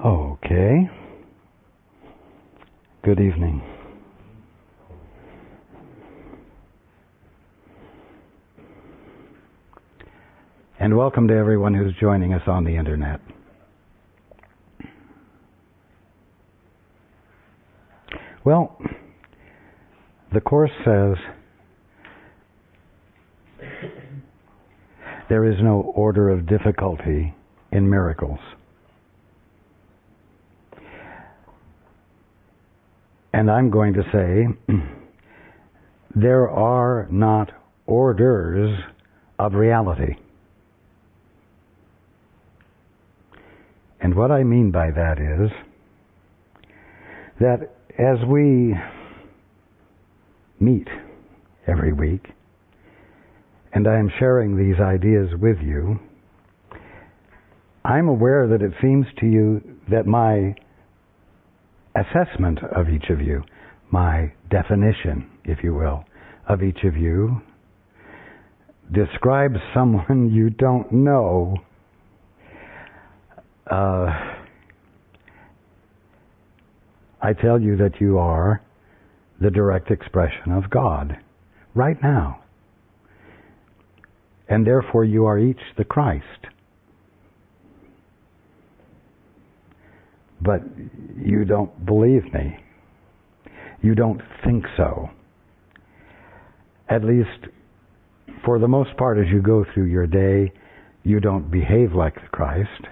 Okay. Good evening. And welcome to everyone who's joining us on the internet. Well, the Course says there is no order of difficulty in miracles. And I'm going to say there are not orders of reality. And what I mean by that is that as we meet every week, and I am sharing these ideas with you, I'm aware that it seems to you that my assessment of each of you, my definition, if you will, of each of you, describes someone you don't know. I tell you that you are the direct expression of God right now. And therefore you are each the Christ. But you don't believe me. You don't think so. At least for the most part, as you go through your day, you don't behave like the Christ.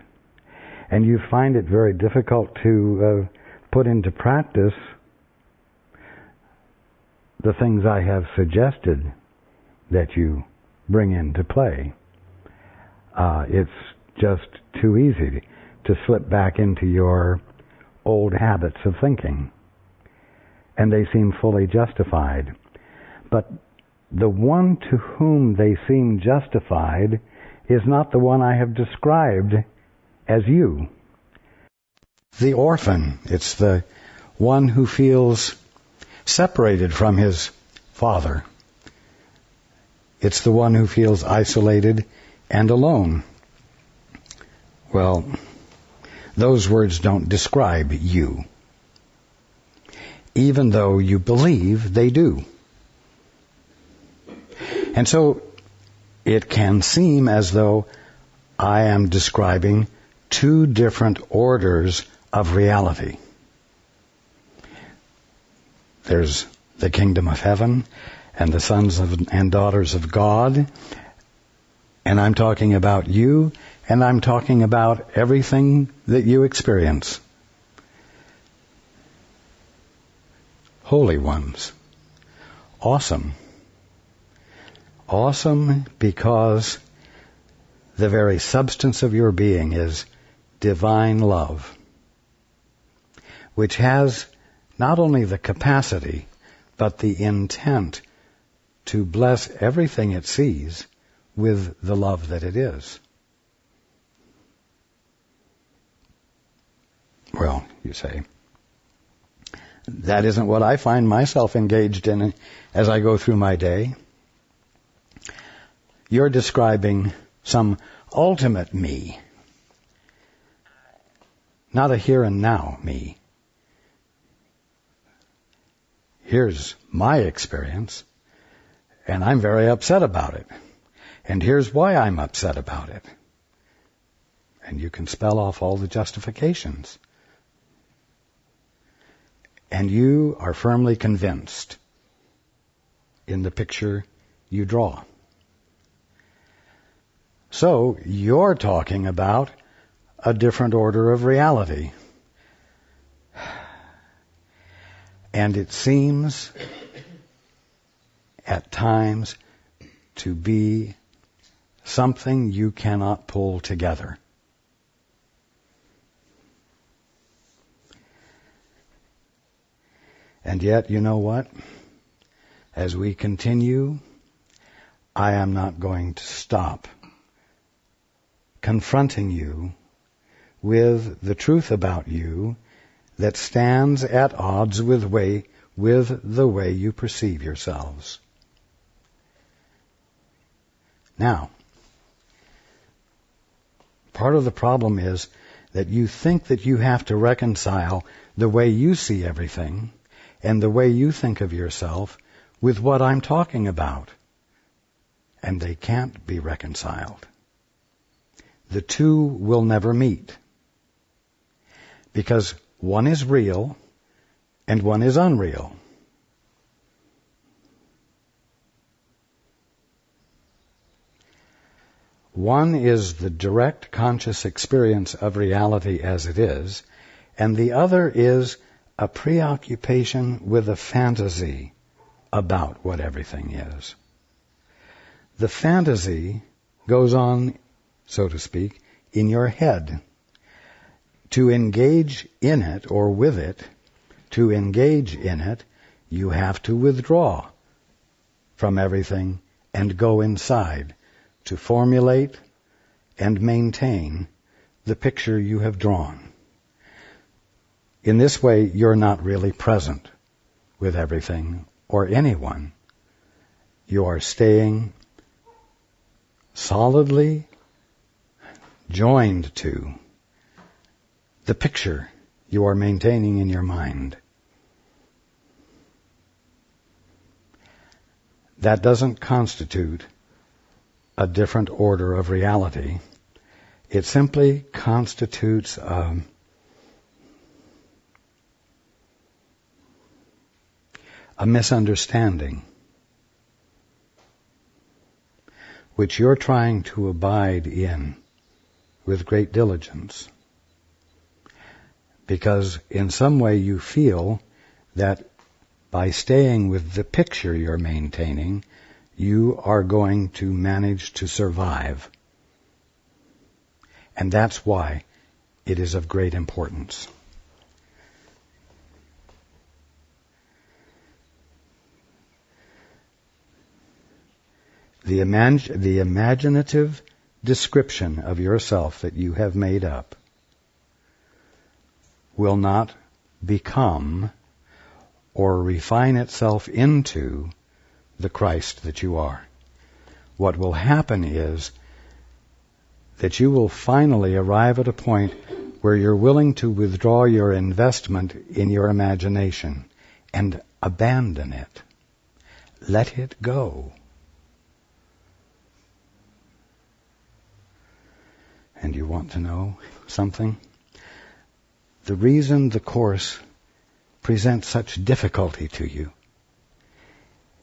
And you find it very difficult to put into practice the things I have suggested that you bring into play. It's just too easy to slip back into your old habits of thinking. And they seem fully justified. But the one to whom they seem justified is not the one I have described as you. The orphan, it's the one who feels separated from his father. It's the one who feels isolated and alone. Well, those words don't describe you, even though you believe they do. And so it can seem as though I am describing two different orders of reality. There's the kingdom of heaven and the sons and daughters of God, and I'm talking about you, and I'm talking about everything that you experience. Holy ones. Awesome. Awesome because the very substance of your being is divine love, which has not only the capacity, but the intent to bless everything it sees with the love that it is. Well, you say, that isn't what I find myself engaged in as I go through my day. You're describing some ultimate me, not a here and now me. Here's my experience, and I'm very upset about it. And here's why I'm upset about it. And you can spell off all the justifications. And you are firmly convinced in the picture you draw. So you're talking about a different order of reality. And it seems at times to be something you cannot pull together. And yet, you know what? As we continue, I am not going to stop confronting you with the truth about you that stands at odds with the way you perceive yourselves. Now, part of the problem is that you think that you have to reconcile the way you see everything and the way you think of yourself with what I'm talking about. And they can't be reconciled. The two will never meet. Because one is real and one is unreal. One is the direct conscious experience of reality as it is, and the other is a preoccupation with a fantasy about what everything is. The fantasy goes on, so to speak, in your head. To engage in it or with it, to engage in it, you have to withdraw from everything and go inside to formulate and maintain the picture you have drawn. In this way, you're not really present with everything or anyone. You are staying solidly joined to the picture you are maintaining in your mind. That doesn't constitute a different order of reality. It simply constitutes a misunderstanding which you're trying to abide in with great diligence. Because in some way you feel that by staying with the picture you're maintaining, you are going to manage to survive. And that's why it is of great importance. The imaginative description of yourself that you have made up will not become or refine itself into the Christ that you are. What will happen is that you will finally arrive at a point where you're willing to withdraw your investment in your imagination and abandon it. Let it go. And you want to know something? The reason the Course presents such difficulty to you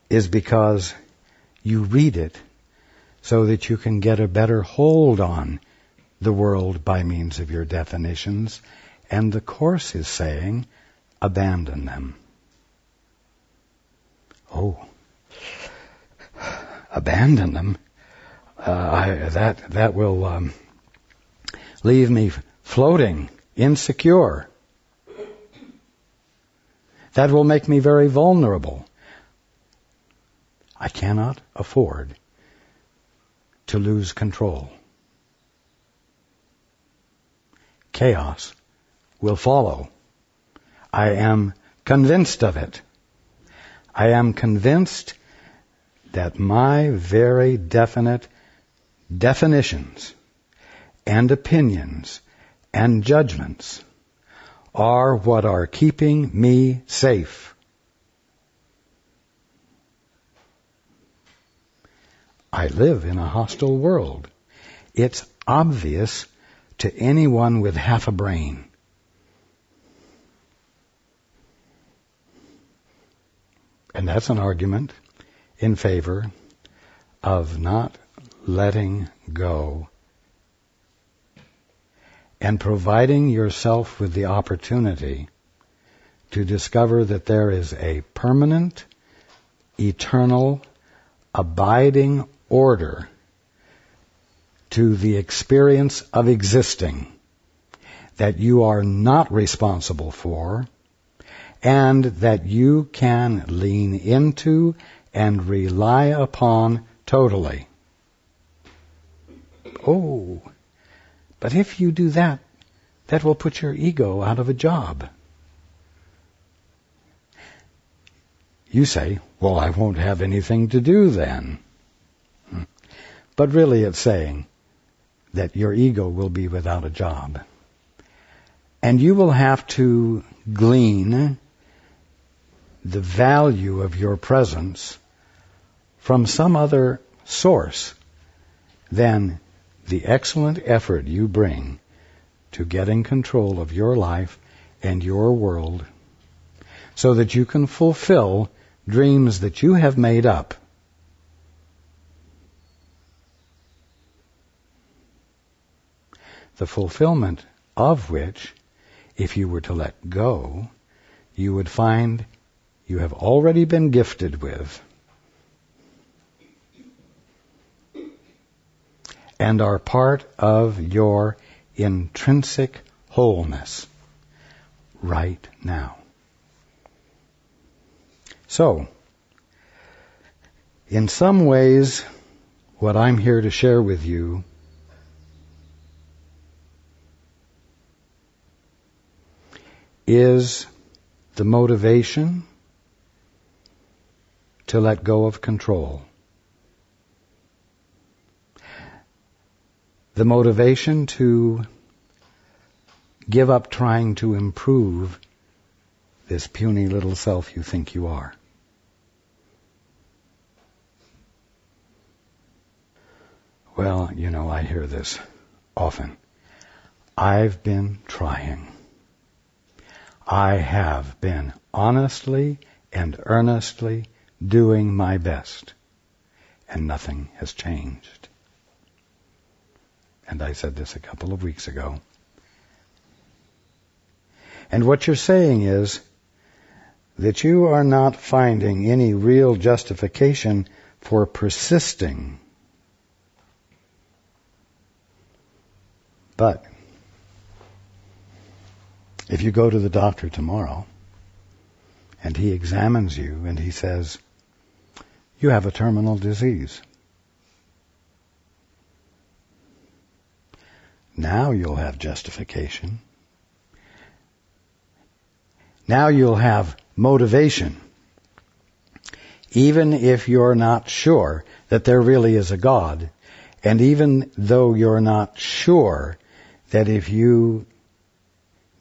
is because you read it so that you can get a better hold on the world by means of your definitions, and the Course is saying, abandon them. Oh, abandon them? That will leave me floating, insecure. That will make me very vulnerable. I cannot afford to lose control. Chaos will follow. I am convinced of it. I am convinced that my very definite definitions and opinions and judgments are what are keeping me safe. I live in a hostile world. It's obvious to anyone with half a brain. And that's an argument in favor of not letting go and providing yourself with the opportunity to discover that there is a permanent, eternal, abiding order to the experience of existing that you are not responsible for and that you can lean into and rely upon totally. Oh, but if you do that, that will put your ego out of a job. You say, well, I won't have anything to do then. But really it's saying that your ego will be without a job. And you will have to glean the value of your presence from some other source than the excellent effort you bring to getting control of your life and your world so that you can fulfill dreams that you have made up. The fulfillment of which, if you were to let go, you would find you have already been gifted with and are part of your intrinsic wholeness right now. So, in some ways, what I'm here to share with you is the motivation to let go of control. The motivation to give up trying to improve this puny little self you think you are. Well, I hear this often. I've been trying. I have been honestly and earnestly doing my best, and nothing has changed. And I said this a couple of weeks ago. And what you're saying is that you are not finding any real justification for persisting. But if you go to the doctor tomorrow and he examines you and he says, you have a terminal disease, now you'll have justification. Now you'll have motivation. Even if you're not sure that there really is a God, and even though you're not sure that if you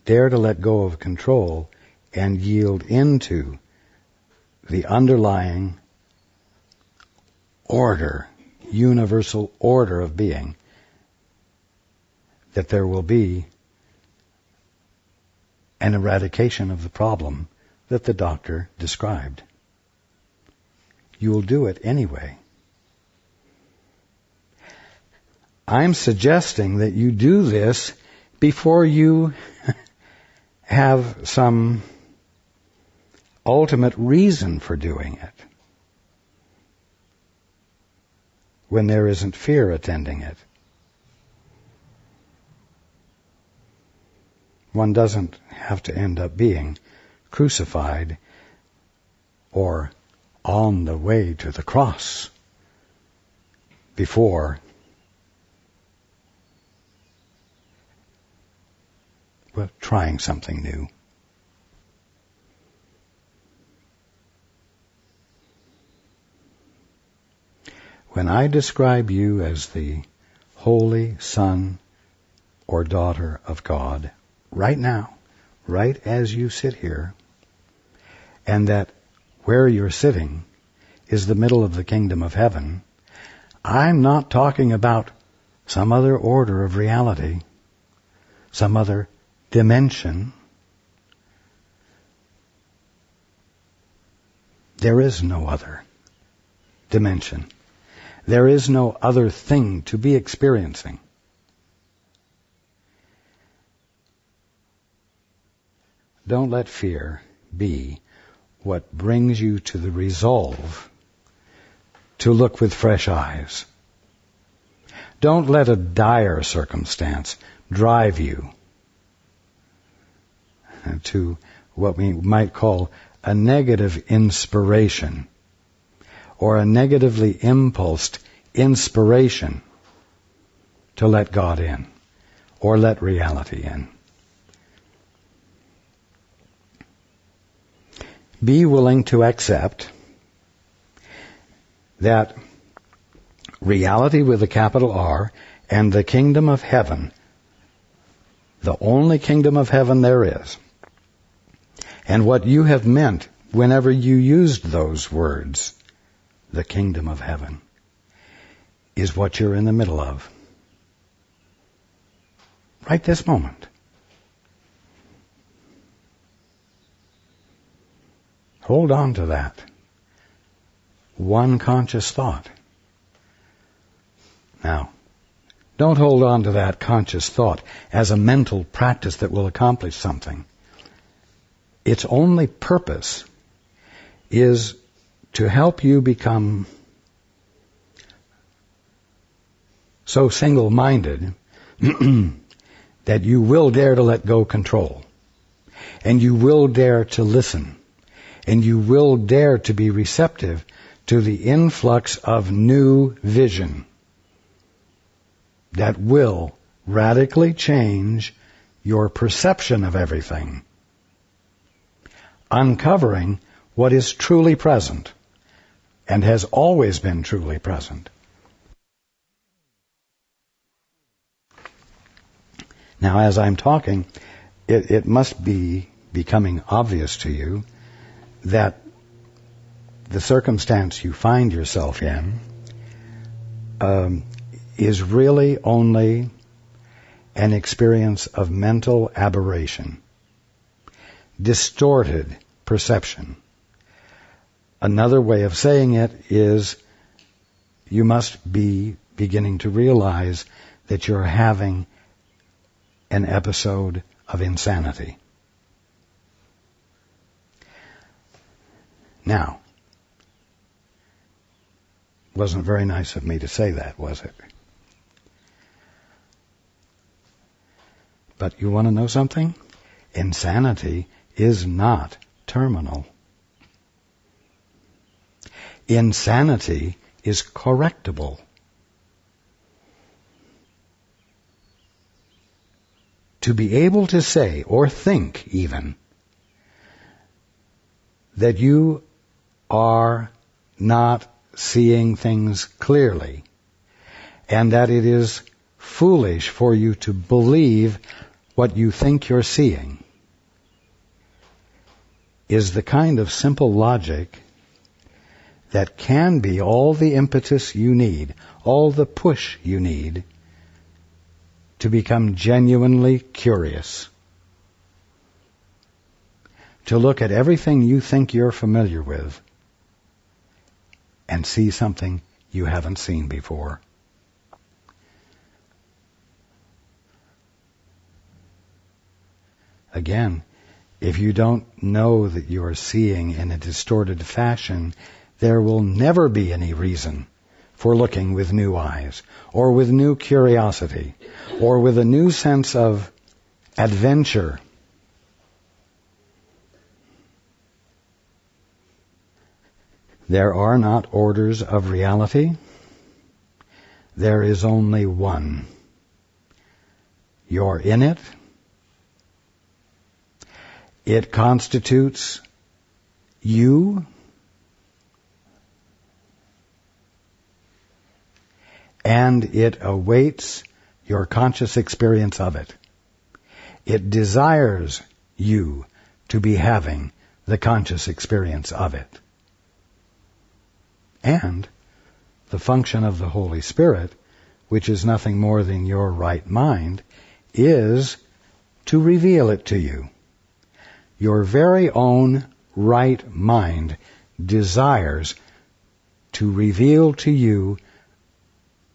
dare to let go of control and yield into the underlying order, universal order of being, that there will be an eradication of the problem that the doctor described. You will do it anyway. I'm suggesting that you do this before you have some ultimate reason for doing it, when there isn't fear attending it. One doesn't have to end up being crucified or on the way to the cross before trying something new. When I describe you as the holy son or daughter of God, right now, right as you sit here, and that where you're sitting is the middle of the kingdom of heaven, I'm not talking about some other order of reality, some other dimension. There is no other dimension. There is no other thing to be experiencing. Don't let fear be what brings you to the resolve to look with fresh eyes. Don't let a dire circumstance drive you to what we might call a negative inspiration or a negatively impulsed inspiration to let God in or let reality in. Be willing to accept that reality with a capital R and the kingdom of heaven the only kingdom of heaven there is. And what you have meant whenever you used those words, the kingdom of heaven, is what you're in the middle of. Right this moment. Hold on to that. One conscious thought. Now, don't hold on to that conscious thought as a mental practice that will accomplish something. Its only purpose is to help you become so single-minded that you will dare to let go control, and you will dare to listen, and you will dare to be receptive to the influx of new vision that will radically change your perception of everything, uncovering what is truly present and has always been truly present. Now, as I'm talking, it must be becoming obvious to you that the circumstance you find yourself in is really only an experience of mental aberration, distorted perception. Another way of saying it is you must be beginning to realize that you're having an episode of insanity. Now, wasn't very nice of me to say that, was it? But you want to know something? Insanity is not terminal. Insanity is correctable. To be able to say, or think even, that you are not seeing things clearly, and that it is foolish for you to believe what you think you're seeing, is the kind of simple logic that can be all the impetus you need, all the push you need to become genuinely curious, to look at everything you think you're familiar with and see something you haven't seen before. Again, if you don't know that you are seeing in a distorted fashion, there will never be any reason for looking with new eyes, or with new curiosity, or with a new sense of adventure. There are not orders of reality. There is only one. You're in it. It constitutes you. And it awaits your conscious experience of it. It desires you to be having the conscious experience of it. And the function of the Holy Spirit, which is nothing more than your right mind, is to reveal it to you. Your very own right mind desires to reveal to you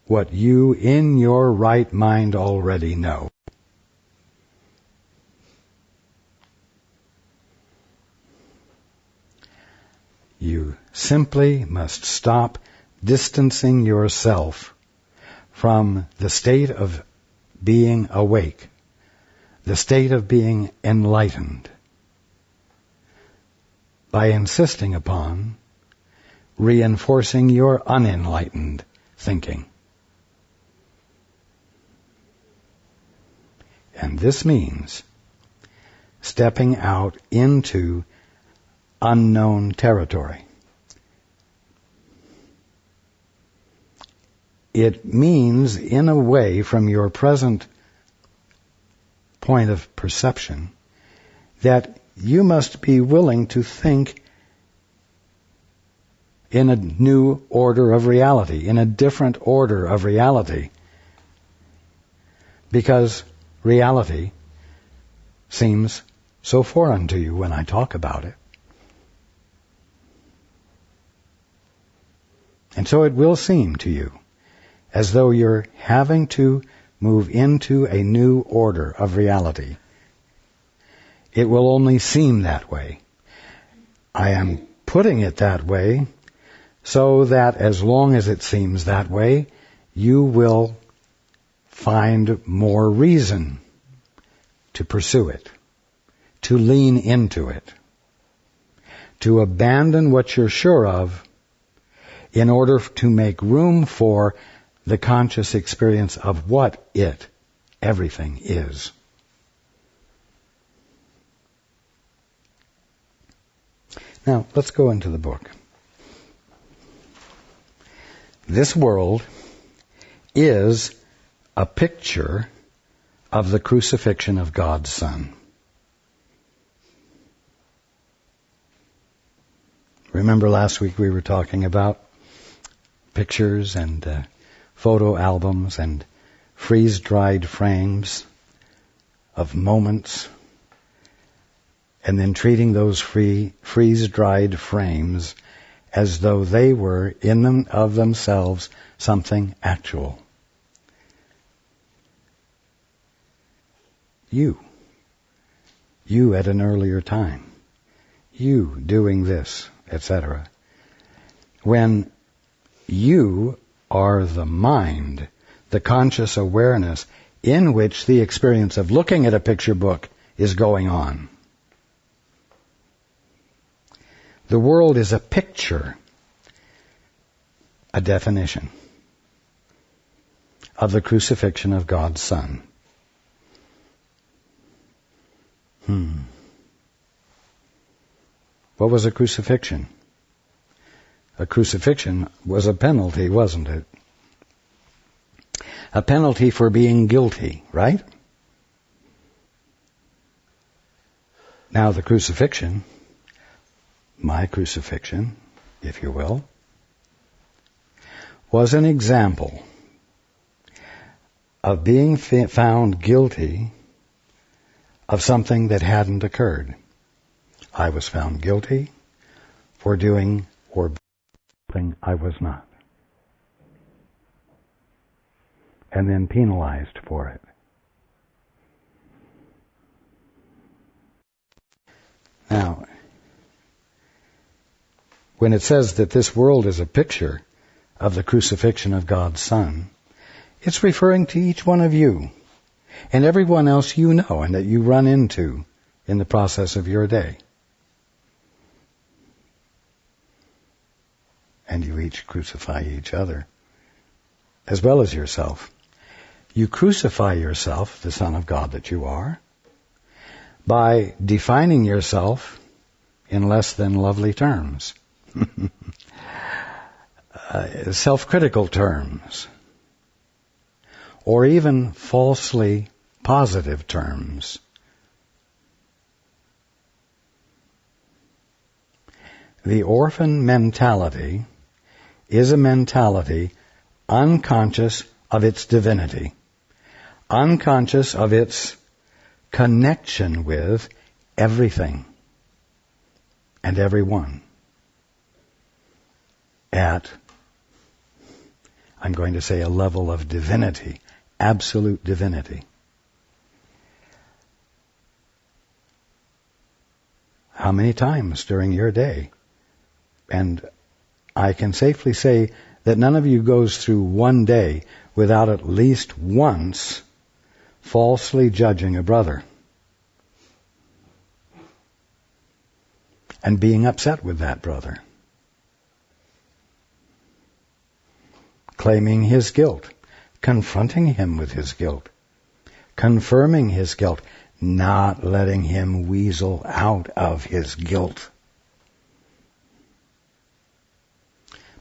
what you in your right mind already know. You simply must stop distancing yourself from the state of being awake, the state of being enlightened, by insisting upon reinforcing your unenlightened thinking. And this means stepping out into unknown territory. It means, in a way, from your present point of perception, that you must be willing to think in a new order of reality, in a different order of reality. Because reality seems so foreign to you when I talk about it. And so it will seem to you as though you're having to move into a new order of reality. It will only seem that way. I am putting it that way so that as long as it seems that way, you will find more reason to pursue it, to lean into it, to abandon what you're sure of in order to make room for the conscious experience of what everything is. Now, let's go into the book. This world is a picture of the crucifixion of God's Son. Remember last week we were talking about pictures and photo albums and freeze-dried frames of moments, and then treating those freeze-dried frames as though they were in them of themselves something actual. You at an earlier time, you doing this, etc. When you are the mind, the conscious awareness in which the experience of looking at a picture book is going on. The world is a picture, a definition of the crucifixion of God's Son. What was a crucifixion? A crucifixion was a penalty, wasn't it? A penalty for being guilty, right? Now the crucifixion, my crucifixion, if you will, was an example of being found guilty of something that hadn't occurred. I was found guilty for doing or something I was not, and then penalized for it. Now, when it says that this world is a picture of the crucifixion of God's Son, it's referring to each one of you and everyone else you know and that you run into in the process of your day. And you each crucify each other, as well as yourself. You crucify yourself, the Son of God that you are, by defining yourself in less than lovely terms. Self-critical terms, or even falsely positive terms. The orphan mentality is a mentality unconscious of its divinity, unconscious of its connection with everything and everyone at, I'm going to say, a level of divinity, absolute divinity. How many times during your day? And I can safely say that none of you goes through one day without at least once falsely judging a brother and being upset with that brother, claiming his guilt, confronting him with his guilt, confirming his guilt, not letting him weasel out of his guilt.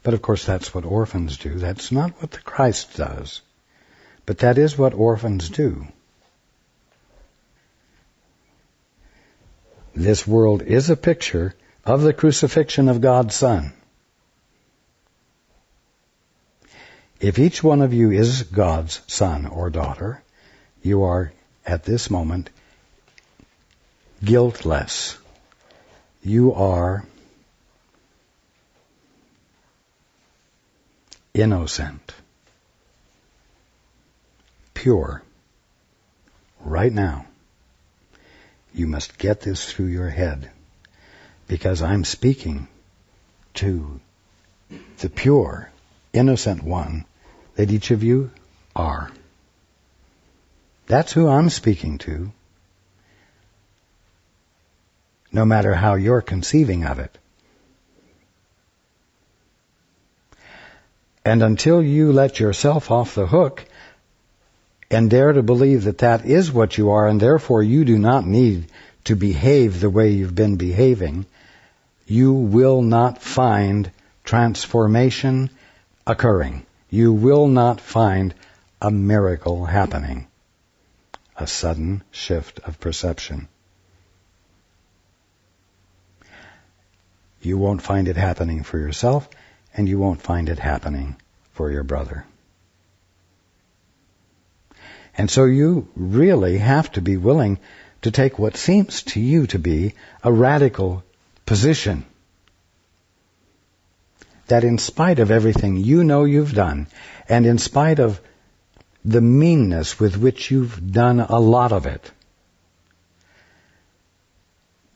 But of course that's what orphans do. That's not what the Christ does. But that is what orphans do. This world is a picture of the crucifixion of God's Son. If each one of you is God's son or daughter, you are, at this moment, guiltless. You are innocent, pure. Right now, you must get this through your head, because I'm speaking to the pure, innocent one that each of you are. That's who I'm speaking to, no matter how you're conceiving of it. And until you let yourself off the hook and dare to believe that that is what you are, and therefore you do not need to behave the way you've been behaving, you will not find transformation occurring. You will not find a miracle happening, a sudden shift of perception. You won't find it happening for yourself, and you won't find it happening for your brother. And so you really have to be willing to take what seems to you to be a radical position. That in spite of everything you know you've done, and in spite of the meanness with which you've done a lot of it,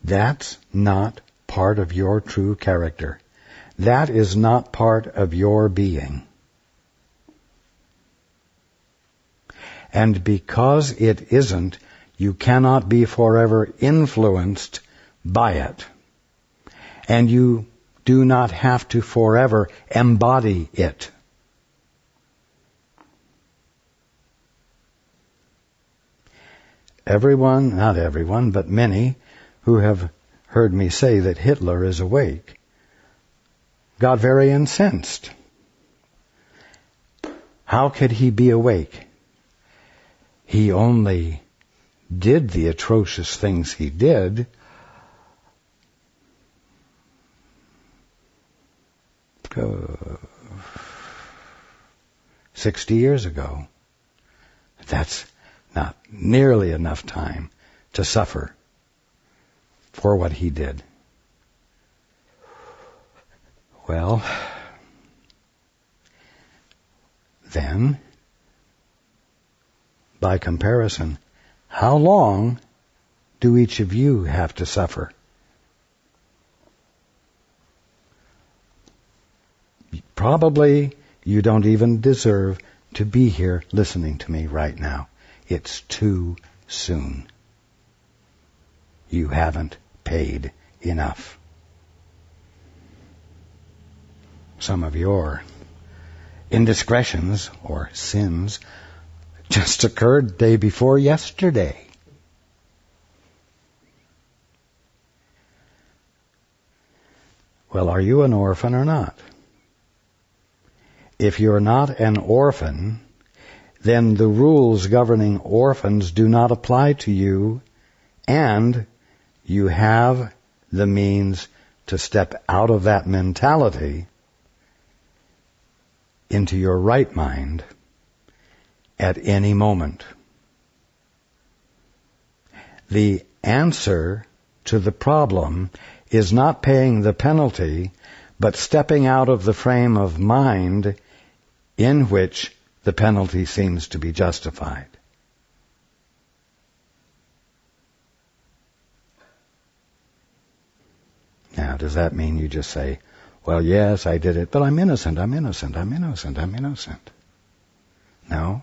that's not part of your true character. That is not part of your being. And because it isn't, you cannot be forever influenced by it. And you do not have to forever embody it. Everyone, not everyone, but many who have heard me say that Hitler is awake got very incensed. How could he be awake? He only did the atrocious things he did uh, 60 years ago. That's not nearly enough time to suffer for what he did. Well, then, by comparison, how long do each of you have to suffer? Probably you don't even deserve to be here listening to me right now. It's too soon. You haven't paid enough. Some of your indiscretions or sins just occurred day before yesterday. Well, are you an orphan or not? If you're not an orphan, then the rules governing orphans do not apply to you, and you have the means to step out of that mentality into your right mind at any moment. The answer to the problem is not paying the penalty, but stepping out of the frame of mind in which the penalty seems to be justified. Now, does that mean you just say, well, yes, I did it, but I'm innocent, I'm innocent, I'm innocent, I'm innocent? No.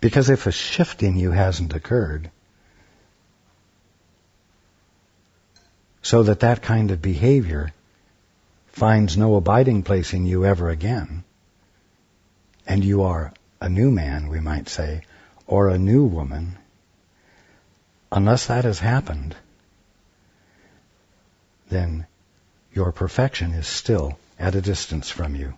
Because if a shift in you hasn't occurred, so that that kind of behavior finds no abiding place in you ever again, and you are a new man, we might say, or a new woman, unless that has happened, then your perfection is still at a distance from you.